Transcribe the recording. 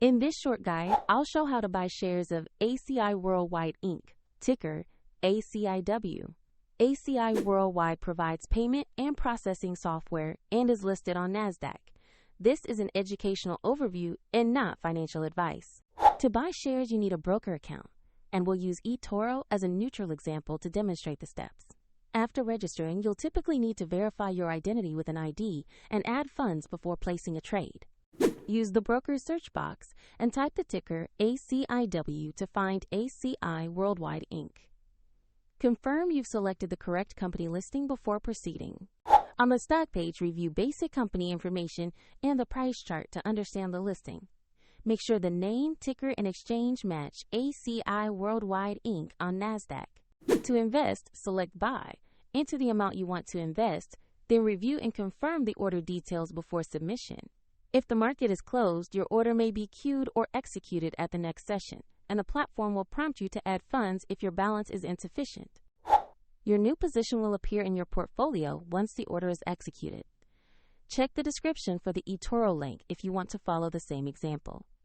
In this short guide, I'll show how to buy shares of ACI Worldwide Inc., ticker ACIW. ACI Worldwide provides payment and processing software and is listed on NASDAQ. This is an educational overview and not financial advice. To buy shares, you need a broker account, and we'll use eToro as a neutral example to demonstrate the steps. After registering, you'll typically need to verify your identity with an ID and add funds before placing a trade. Use the broker's search box and type the ticker ACIW to find ACI Worldwide Inc. Confirm you've selected the correct company listing before proceeding. On the stock page, review basic company information and the price chart to understand the listing. Make sure the name, ticker, and exchange match ACI Worldwide Inc. on NASDAQ. To invest, select Buy. Enter the amount you want to invest, then review and confirm the order details before submission. If the market is closed, your order may be queued or executed at the next session, and the platform will prompt you to add funds if your balance is insufficient. Your new position will appear in your portfolio once the order is executed. Check the description for the eToro link if you want to follow the same example.